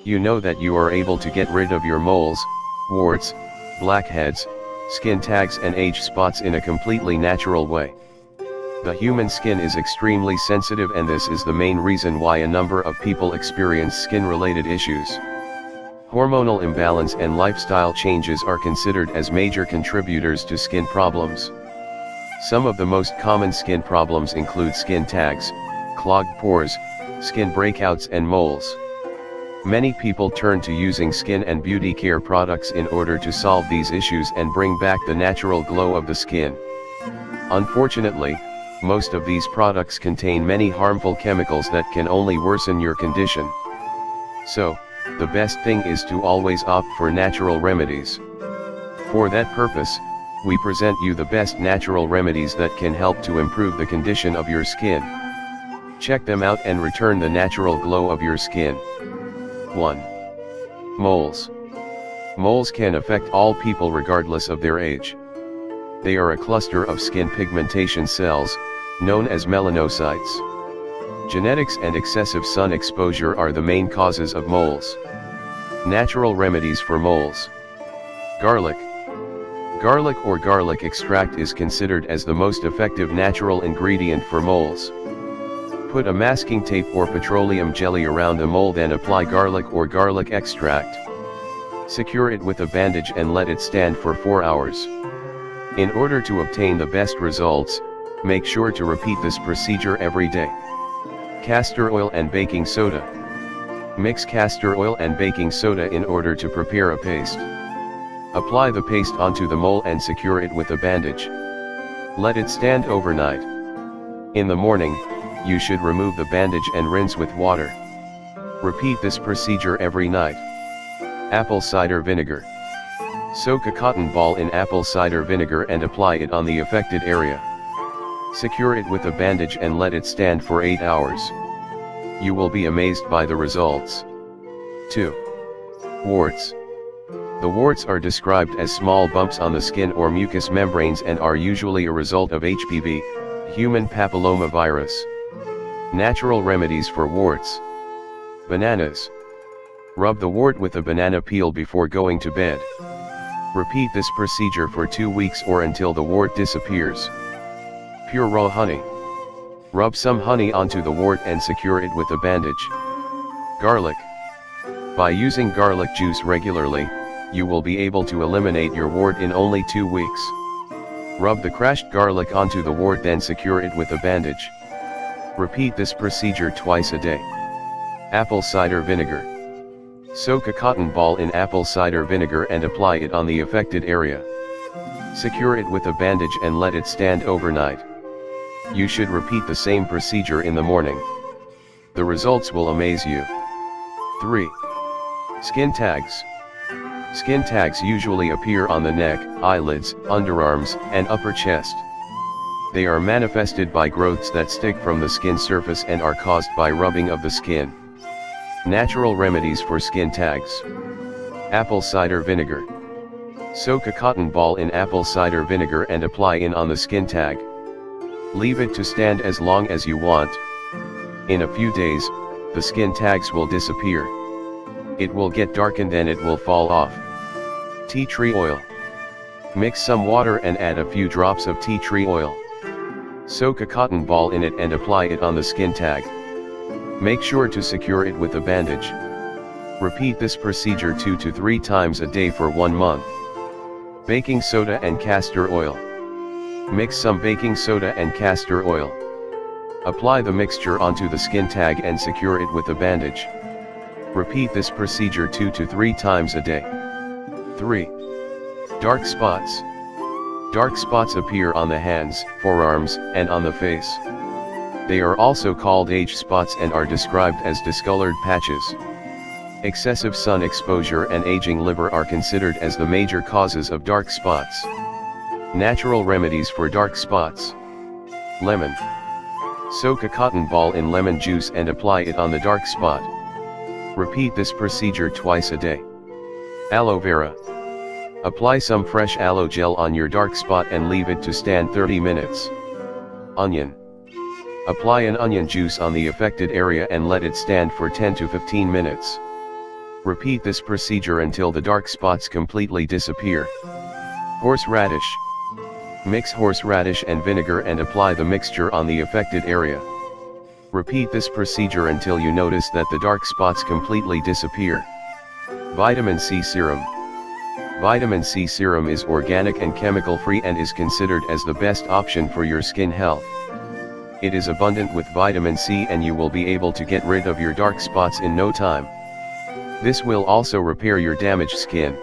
You know that you are able to get rid of your moles, warts, blackheads, skin tags and age spots in a completely natural way. The human skin is extremely sensitive, and this is the main reason why a number of people experience skin-related issues. Hormonal imbalance and lifestyle changes are considered as major contributors to skin problems. Some of the most common skin problems include skin tags, clogged pores, skin breakouts and moles. Many people turn to using skin and beauty care products in order to solve these issues and bring back the natural glow of the skin. Unfortunately, most of these products contain many harmful chemicals that can only worsen your condition. So, the best thing is to always opt for natural remedies. For that purpose, we present you the best natural remedies that can help to improve the condition of your skin. Check them out and return the natural glow of your skin. 1. Moles. Moles can affect all people regardless of their age. They are a cluster of skin pigmentation cells, known as melanocytes. Genetics and excessive sun exposure are the main causes of moles. Natural remedies for moles. Garlic. Garlic or garlic extract is considered as the most effective natural ingredient for moles. Put a masking tape or petroleum jelly around a mole, then apply garlic or garlic extract. Secure it with a bandage and let it stand for 4 hours. In order to obtain the best results, make sure to repeat this procedure every day. Castor oil and baking soda. Mix castor oil and baking soda in order to prepare a paste. Apply the paste onto the mole and secure it with a bandage. Let it stand overnight. In the morning, you should remove the bandage and rinse with water. Repeat this procedure every night. Apple cider vinegar. Soak a cotton ball in apple cider vinegar and apply it on the affected area. Secure it with a bandage and let it stand for 8 hours. You will be amazed by the results. 2. Warts. The warts are described as small bumps on the skin or mucous membranes and are usually a result of HPV, human papillomavirus. Natural remedies for warts. Bananas. Rub the wart with a banana peel before going to bed. Repeat this procedure for 2 weeks or until the wart disappears. Pure raw honey. Rub some honey onto the wart and secure it with a bandage. Garlic. By using garlic juice regularly, you will be able to eliminate your wart in only 2 weeks. Rub the crushed garlic onto the wart, then secure it with a bandage. Repeat this procedure twice a day. Apple cider vinegar. Soak a cotton ball in apple cider vinegar and apply it on the affected area. Secure it with a bandage and let it stand overnight. You should repeat the same procedure in the morning. The results will amaze you. 3. Skin tags. Skin tags usually appear on the neck, eyelids, underarms, and upper chest. They are manifested by growths that stick from the skin surface and are caused by rubbing of the skin. Natural remedies for skin tags. Apple cider vinegar. Soak a cotton ball in apple cider vinegar and apply it on the skin tag. Leave it to stand as long as you want. In a few days, the skin tags will disappear. It will get darkened and it will fall off. Tea tree oil. Mix some water and add a few drops of tea tree oil. Soak a cotton ball in it and apply it on the skin tag. Make sure to secure it with a bandage. Repeat this procedure 2 to 3 times a day for 1 month. Baking soda and castor oil. Mix some baking soda and castor oil. Apply the mixture onto the skin tag and secure it with a bandage. Repeat this procedure 2 to 3 times a day. 3. Dark spots. Dark spots appear on the hands, forearms, and on the face. They are also called age spots and are described as discolored patches. Excessive sun exposure and aging liver are considered as the major causes of dark spots. Natural remedies for dark spots. Lemon. Soak a cotton ball in lemon juice and apply it on the dark spot. Repeat this procedure twice a day. Aloe vera. Apply some fresh aloe gel on your dark spot and leave it to stand 30 minutes. Onion. Apply an onion juice on the affected area and let it stand for 10 to 15 minutes. Repeat this procedure until the dark spots completely disappear. Horseradish. Mix horseradish and vinegar and apply the mixture on the affected area. Repeat this procedure until you notice that the dark spots completely disappear. Vitamin C serum. Vitamin C serum is organic and chemical free and is considered as the best option for your skin health. It is abundant with vitamin C and you will be able to get rid of your dark spots in no time. This will also repair your damaged skin.